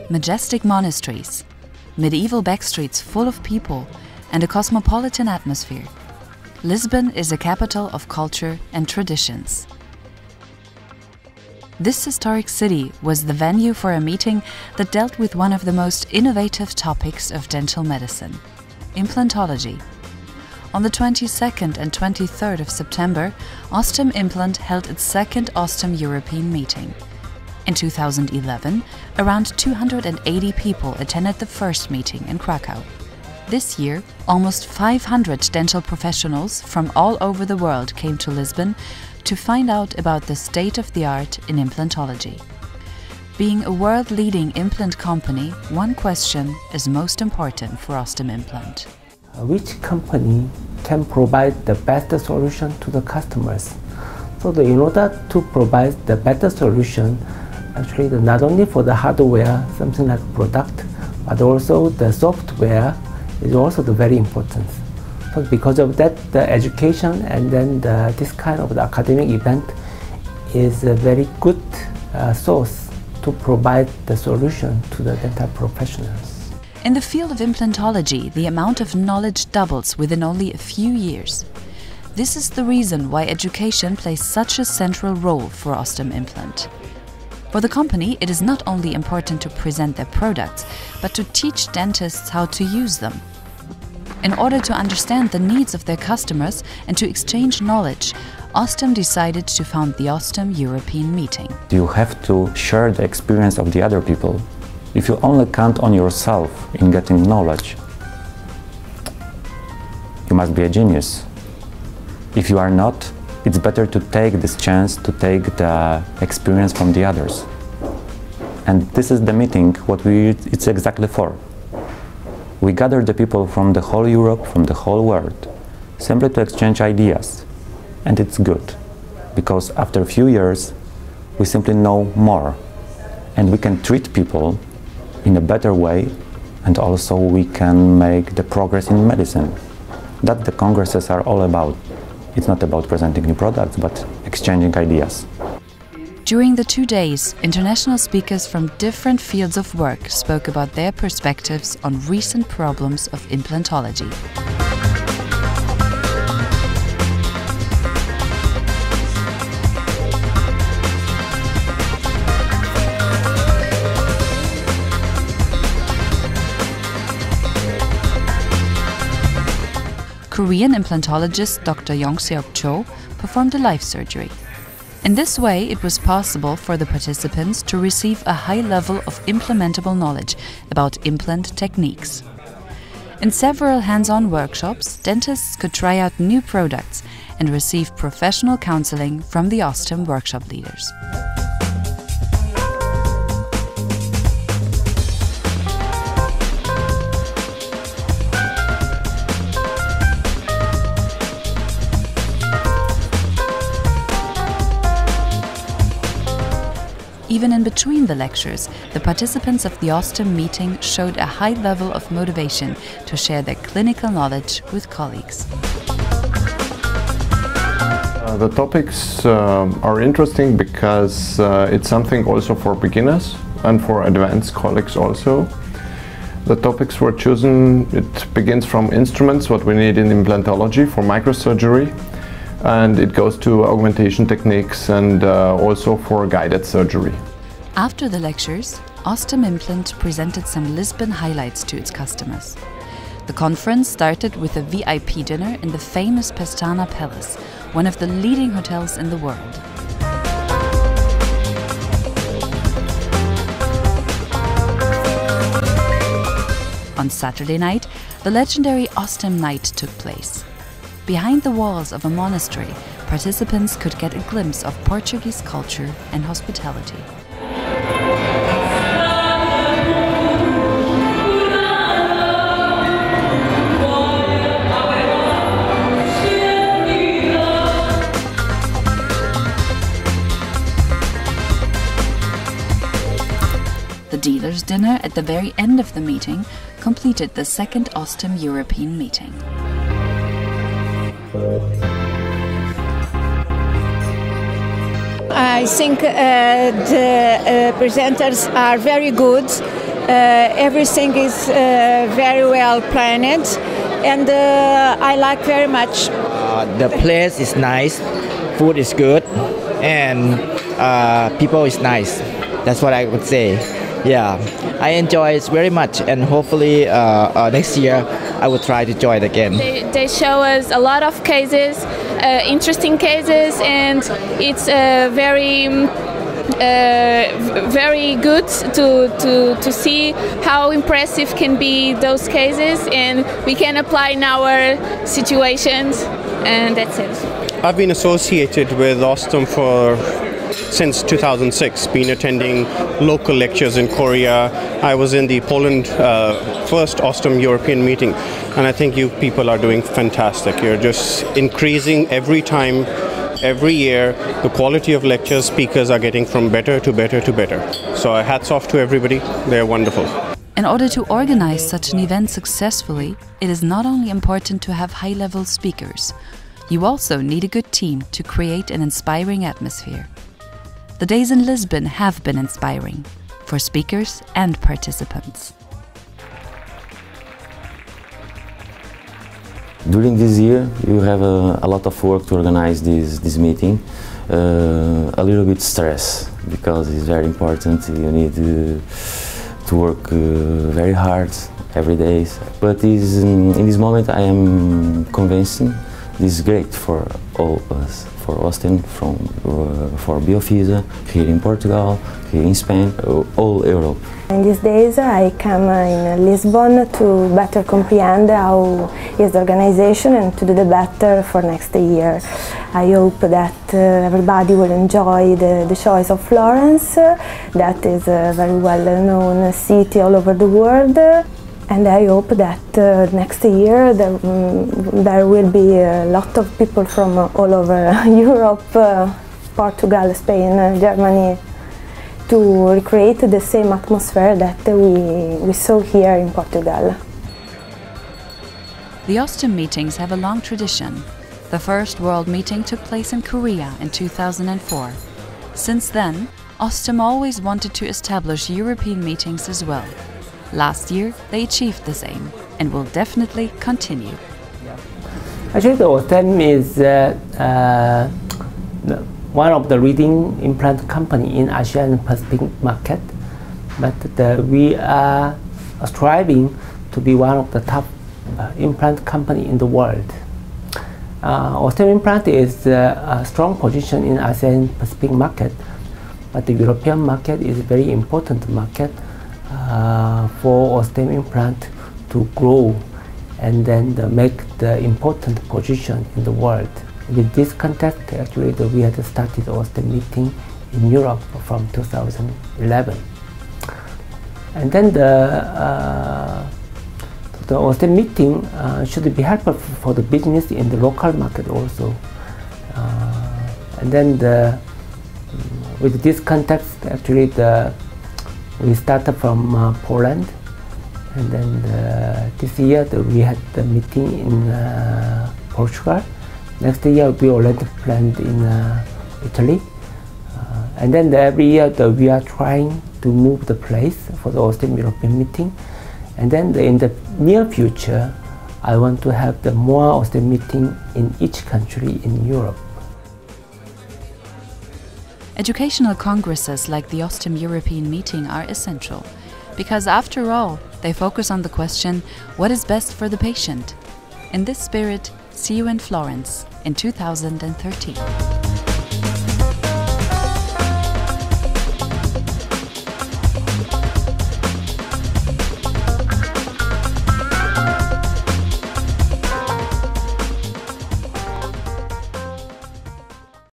Majestic monasteries, medieval backstreets full of people, and a cosmopolitan atmosphere. Lisbon is a capital of culture and traditions. This historic city was the venue for a meeting that dealt with one of the most innovative topics of dental medicine, implantology. On the 22nd and 23rd of September, Osstem Implant held its second Osstem European meeting. In 2011, around 280 people attended the first meeting in Krakow. This year, almost 500 dental professionals from all over the world came to Lisbon to find out about the state-of-the-art in implantology. Being a world-leading implant company, one question is most important for Osstem Implant. Which company can provide the best solution to the customers? So in order to provide the better solution, actually not only for the hardware, something like product, but also the software is also very important. So because of that, the education and then this kind of the academic event is a very good source to provide the solution to the dental professionals. In the field of implantology, the amount of knowledge doubles within only a few years. This is the reason why education plays such a central role for Osstem Implant. For the company, it is not only important to present their products, but to teach dentists how to use them. In order to understand the needs of their customers and to exchange knowledge, Osstem decided to found the Osstem European Meeting. You have to share the experience of the other people. If you only count on yourself in getting knowledge, you must be a genius. If you are not, it's better to take this chance to take the experience from the others. And this is the meeting, it's exactly for. We gather the people from the whole Europe, from the whole world, simply to exchange ideas. And it's good, because after a few years, we simply know more. And we can treat people in a better way, and also we can make the progress in medicine. That the congresses are all about. It's not about presenting new products, but exchanging ideas. During the 2 days, international speakers from different fields of work spoke about their perspectives on recent problems of implantology. Korean implantologist Dr. Yong-seok Cho performed a life surgery. In this way, it was possible for the participants to receive a high level of implementable knowledge about implant techniques. In several hands-on workshops, dentists could try out new products and receive professional counseling from the Osstem workshop leaders. Even in between the lectures, the participants of the Osstem meeting showed a high level of motivation to share their clinical knowledge with colleagues. The topics are interesting because it's something also for beginners and for advanced colleagues also. The topics were chosen, it begins from instruments, what we need in implantology for microsurgery, and it goes to augmentation techniques and also for guided surgery. After the lectures, Osstem Implant presented some Lisbon highlights to its customers. The conference started with a VIP dinner in the famous Pestana Palace, one of the leading hotels in the world. On Saturday night, the legendary Osstem Night took place. Behind the walls of a monastery, participants could get a glimpse of Portuguese culture and hospitality. The dealer's dinner at the very end of the meeting completed the second Osstem European meeting. I think the presenters are very good. Everything is very well planned, and I like very much. The place is nice, food is good, and people is nice. That's what I would say. Yeah, I enjoy it very much, and hopefully next year I will try to join again. They show us a lot of cases, interesting cases, and it's very good to see how impressive can be those cases, and we can apply in our situations, and that's it. I've been associated with Osstem since 2006, been attending local lectures in Korea. I was in the Poland first Osstem European meeting, and I think you people are doing fantastic. You're just increasing every time, every year. The quality of lectures, speakers are getting from better to better to better. So hats off to everybody, they're wonderful. In order to organize such an event successfully, it is not only important to have high-level speakers, you also need a good team to create an inspiring atmosphere. The days in Lisbon have been inspiring for speakers and participants. During this year, you have a lot of work to organize this meeting. A little bit stress, because it's very important. You need to work very hard every day. But in this moment, I am convinced this is great for all of us. For Osstem, for Biofisa, here in Portugal, here in Spain, all Europe. In these days I come in Lisbon to better comprehend how is the organization and to do the better for next year. I hope that everybody will enjoy the choice of Florence, that is a very well-known city all over the world. And I hope that next year there will be a lot of people from all over Europe, Portugal, Spain, Germany, to recreate the same atmosphere that we saw here in Portugal. The Osstem meetings have a long tradition. The first world meeting took place in Korea in 2004. Since then, Osstem always wanted to establish European meetings as well. Last year, they achieved this aim and will definitely continue. Actually, the Osstem is one of the leading implant company in ASEAN Pacific market, but we are striving to be one of the top implant company in the world. Osstem implant is a strong position in ASEAN Pacific market, but the European market is a very important market for Osstem implant to grow and then make the important position in the world. With this context, actually, we had started Osstem meeting in Europe from 2011. And then the Osstem meeting should be helpful for the business in the local market also. And then with this context, actually, we started from Poland, and then this year we had the meeting in Portugal. Next year we already planned in Italy, and then every year we are trying to move the place for the Osstem European meeting, and then in the near future I want to have the more Osstem meeting in each country in Europe. Educational congresses like the Osstem European meeting are essential, because after all, they focus on the question, what is best for the patient? In this spirit, see you in Florence in 2013.